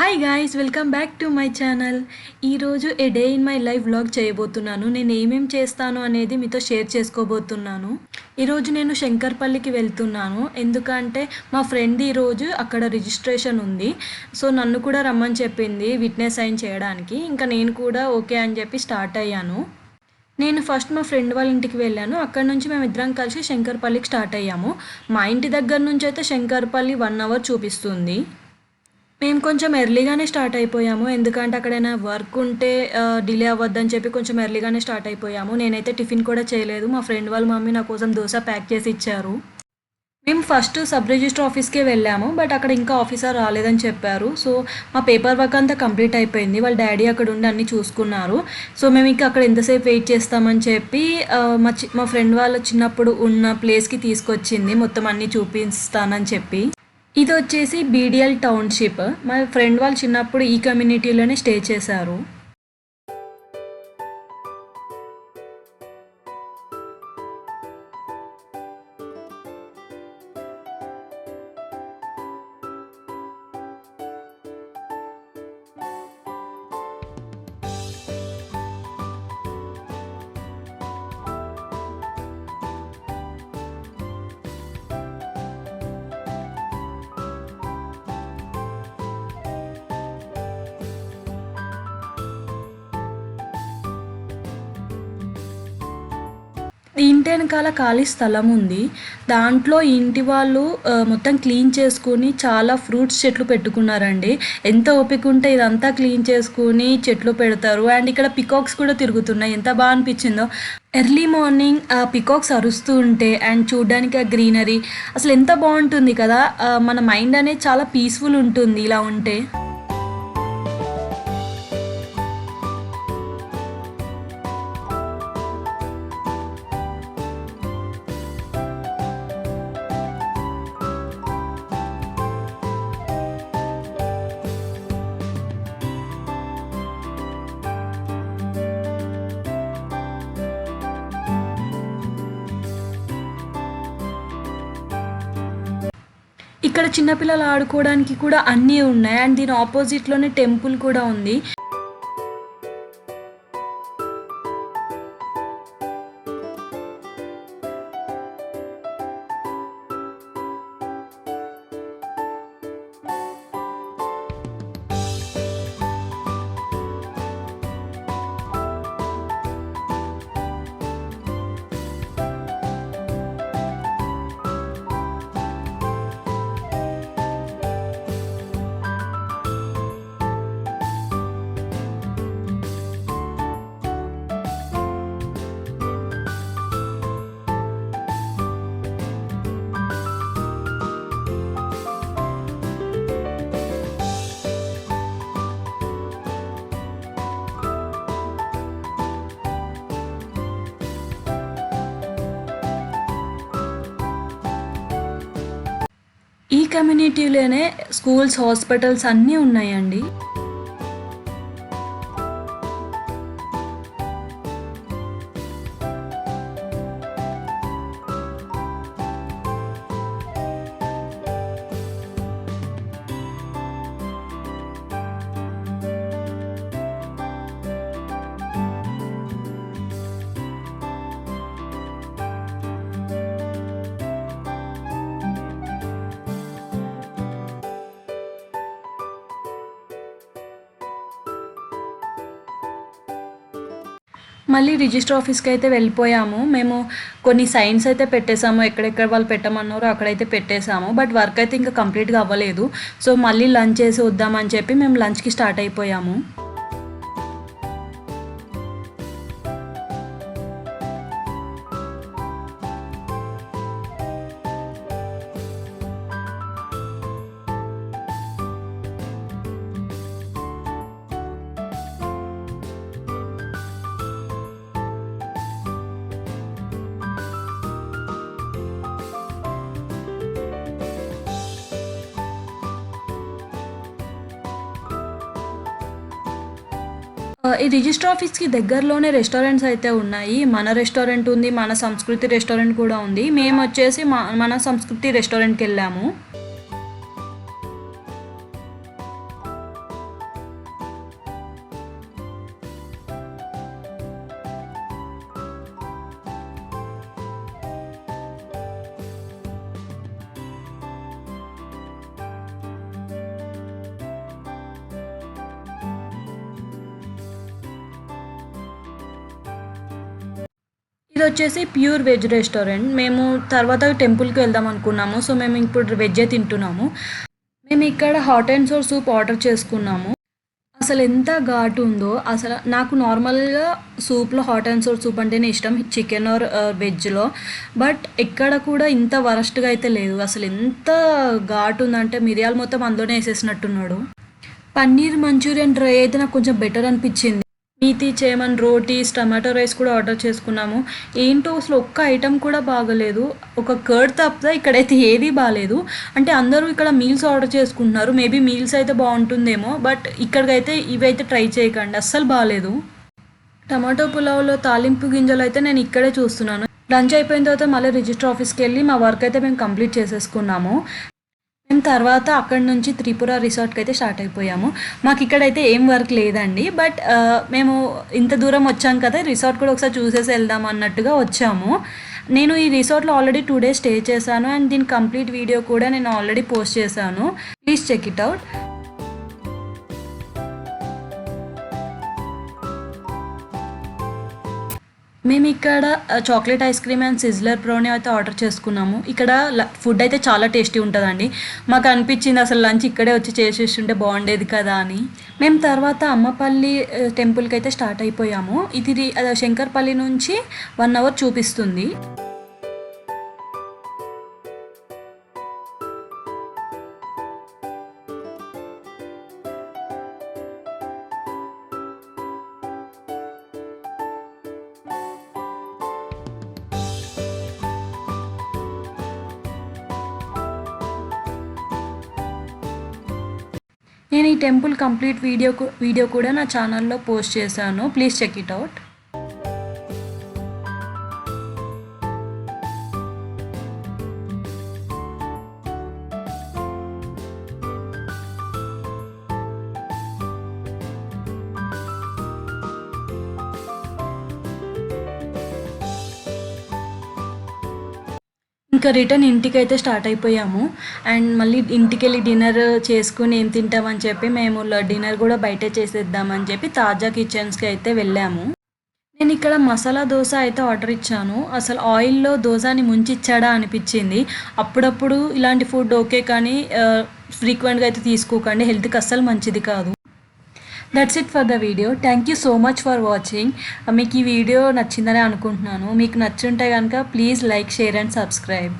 Hi guys, welcome back to my channel. ఈరోజు a day in my life vlog చేయబోతున్నాను. నేను ఏమేం చేస్తాను అనేది మీతో షేర్ చేసుకోబోతున్నాను. ఈరోజు నేను శంకర్పల్లికి వెళ్తున్నాను. ఎందుకంటే మా ఫ్రెండ్ ఈరోజు అక్కడ రిజిస్ట్రేషన్ ఉంది. సో నన్ను కూడా రమ్మని చెప్పింది విట్నెస్ సైన్ చేయడానికి. ఇంకా నేను కూడా ఓకే అని చెప్పి స్టార్ట్ అయ్యాను. నేను ఫస్ట్ మా ఫ్రెండ్ వాళ్ళ ఇంటికి వెళ్ళాను. అక్కడ నుంచి మేమిద్దరం కలిసి శంకర్పల్లికి స్టార్ట్ అయ్యాము. మా ఇంటి దగ్గర నుంచి అయితే శంకర్పల్లి 1 అవర్ చూపిస్తుంది. మేము కొంచెం ఎర్లీగానే స్టార్ట్ అయిపోయాము. ఎందుకంటే అక్కడైనా వర్క్ ఉంటే డిలే అవ్వద్దని చెప్పి కొంచెం ఎర్లీగానే స్టార్ట్ అయిపోయాము. నేనైతే టిఫిన్ కూడా చేయలేదు. మా ఫ్రెండ్ వాళ్ళ మమ్మీ నా కోసం దోశ ప్యాక్ చేసి ఇచ్చారు. మేము ఫస్ట్ సబ్ రిజిస్టర్ ఆఫీస్కే వెళ్ళాము. బట్ అక్కడ ఇంకా ఆఫీసర్ రాలేదని చెప్పారు. సో మా పేపర్ వర్క్ అంతా కంప్లీట్ అయిపోయింది. వాళ్ళ డాడీ అక్కడ ఉండి అన్నీ చూసుకున్నారు. సో మేము ఇంకా అక్కడ ఎంతసేపు వెయిట్ చేస్తామని చెప్పి మా ఫ్రెండ్ వాళ్ళ చిన్నప్పుడు ఉన్న ప్లేస్కి తీసుకొచ్చింది. మొత్తం అన్నీ చూపిస్తానని చెప్పి. ఇది వచ్చేసి బీడిఎల్ టౌన్షిప్. మా ఫ్రెండ్ వాళ్ళు చిన్నప్పుడు ఈ కమ్యూనిటీలోనే స్టే చేశారు. ఇంటి వెనకాల ఖాళీ స్థలం ఉంది. దాంట్లో ఇంటి వాళ్ళు మొత్తం క్లీన్ చేసుకొని చాలా ఫ్రూట్స్ చెట్లు పెట్టుకున్నారండి. ఎంత ఓపిక ఉంటే ఇదంతా క్లీన్ చేసుకొని చెట్లు పెడతారు. అండ్ ఇక్కడ పికాక్స్ కూడా తిరుగుతున్నాయి. ఎంత బాగా అనిపించిందో. ఎర్లీ మార్నింగ్ పికాక్స్ అరుస్తూ ఉంటే అండ్ చూడ్డానికి ఆ గ్రీనరీ అసలు ఎంత బాగుంటుంది కదా. మన మైండ్ అనేది చాలా పీస్ఫుల్ ఉంటుంది ఇలా ఉంటే. ఇక్కడ చిన్నపిల్లలు ఆడుకోవడానికి కూడా అన్నీ ఉన్నాయి. అండ్ దీని ఆపోజిట్లోనే టెంపుల్ కూడా ఉంది. ఈ కమ్యూనిటీలోనే స్కూల్స్, హాస్పిటల్స్ అన్నీ ఉన్నాయండి. మళ్ళీ రిజిస్టర్ ఆఫీస్కి అయితే వెళ్ళిపోయాము. మేము కొన్ని సైన్స్ అయితే పెట్టేసాము. ఎక్కడెక్కడ వాళ్ళు పెట్టమన్నారో అక్కడైతే పెట్టేసాము. బట్ వర్క్ అయితే ఇంకా కంప్లీట్గా అవ్వలేదు. సో మళ్ళీ లంచ్ చేసి వద్దామని చెప్పి మేము లంచ్కి స్టార్ట్ అయిపోయాము. ఈ రిజిస్టర్ ఆఫీస్‌కి దగ్గరలోనే రెస్టారెంట్స్ అయితే ఉన్నాయి. మన రెస్టారెంట్ ఉంది. మన సంస్కృతి రెస్టారెంట్ కూడా ఉంది. మేమొచ్చేసి మన సంస్కృతి రెస్టారెంట్‌కెళ్ళాము. ఇది వచ్చేసి ప్యూర్ వెజ్ రెస్టారెంట్. మేము తర్వాత టెంపుల్‌కి వెళ్దాం అనుకున్నాము. సో, మేము ఇప్పుడు వెజ్జే తింటున్నాము. మేము ఇక్కడ hot and sour soup order చేసుకున్నాము. అసలు ఎంత ఘాటు ఉందో అసలు నాకు నార్మల్‌గా సూప్‌లో హాట్ అండ్ సోర్ సూప్ అంటేనే ఇష్టం. చికెన్ ఆర్ వెజ్‌లో. బట్ ఎక్కడ కూడా ఇంత వరస్ట్‌గా అయితే లేదు. అసలు ఎంత ఘాటు ఉందంటే మిరియాలు మొత్తం అందులోనే ఏసేసినట్టున్నాడు. పన్నీర్ మంచూరియన్ డ్రై అయితే నాకు కొంచెం బెటర్ అనిపించింది. మీతి చేమన్ రోటీస్, టమాటో రైస్ కూడా ఆర్డర్ చేసుకున్నాము. ఏంటో అసలు ఒక్క ఐటెం కూడా బాగలేదు. ఒక కర్డ్ తప్పితే ఇక్కడైతే ఏది బాలేదు. అంటే అందరూ ఇక్కడ మీల్స్ ఆర్డర్ చేసుకుంటున్నారు. మేబీ మీల్స్ అయితే బాగుంటుందేమో. బట్ ఇక్కడికైతే ఇవైతే ట్రై చేయకండి. అస్సలు బాలేదు. టమాటో పులావ్‌లో తాలింపు గింజలైతే నేను ఇక్కడే చూస్తున్నాను. లంచ్ అయిపోయిన తర్వాత మళ్ళీ రిజిస్టర్ ఆఫీస్‌కెళ్ళి మా వర్క్ అయితే మేము కంప్లీట్ చేసేసుకున్నాము. మేము తర్వాత అక్కడి నుంచి త్రిపుర రిసార్ట్‌కైతే స్టార్ట్ అయిపోయాము. మాకిక్కడైతే ఏం వర్క్ లేదండి. బట్ మేము ఇంత దూరం వచ్చాం కదా! రిసార్ట్ కూడా ఒకసారి చూసేసి వెళ్దాం అన్నట్టుగా వచ్చాము. నేను ఈ రిసార్ట్‌లో ఆల్రెడీ 2 డేస్ స్టే చేశాను. అండ్ దీని కంప్లీట్ వీడియో కూడా నేను ఆల్రెడీ పోస్ట్ చేశాను. Please check it out. మేమిక్కడ chocolate ice cream and sizzler brownie అయితే ఆర్డర్ చేసుకున్నాము. ఇక్కడ ఫుడ్ అయితే చాలా టేస్టీ ఉంటదండి. మాకు అనిపించింది అసలు లంచ్ ఇక్కడే వచ్చి చేసేసుంటే బాగుండేది కదా అని. మేము తర్వాత అమ్మపల్లి టెంపుల్‌కి అయితే స్టార్ట్ అయిపోయాము. ఇది శంకర్పల్లి నుంచి 1 అవర్ చూపిస్తుంది. నేను ఈ టెంపుల్ కంప్లీట్ వీడియో కూడా నా ఛానల్‌లో పోస్ట్ చేశాను. Please check it out. ఇంకా రిటర్న్ ఇంటికైతే స్టార్ట్ అయిపోయాము. అండ్ మళ్ళీ ఇంటికెళ్ళి డిన్నర్ చేసుకొని ఏం తింటామని చెప్పి మేము డిన్నర్ కూడా బయటే చేసేద్దామని చెప్పి తాజా కిచెన్స్‌కి అయితే వెళ్ళాము. నేను ఇక్కడ మసాలా దోస అయితే ఆర్డర్ ఇచ్చాను. అసలు ఆయిల్‌లో దోసని ముంచిచ్చాడా అనిపించింది. అప్పుడప్పుడు ఇలాంటి ఫుడ్ ఓకే కానీ ఫ్రీక్వెంట్‌గా అయితే తీసుకోకండి. హెల్త్‌కి అస్సలు మంచిది కాదు. That's it for the video. Thank you so much for watching. మీకు ఈ వీడియో నచ్చిందని అనుకుంటున్నాను. మీకు నచ్చుంటే కనుక please like, share and subscribe.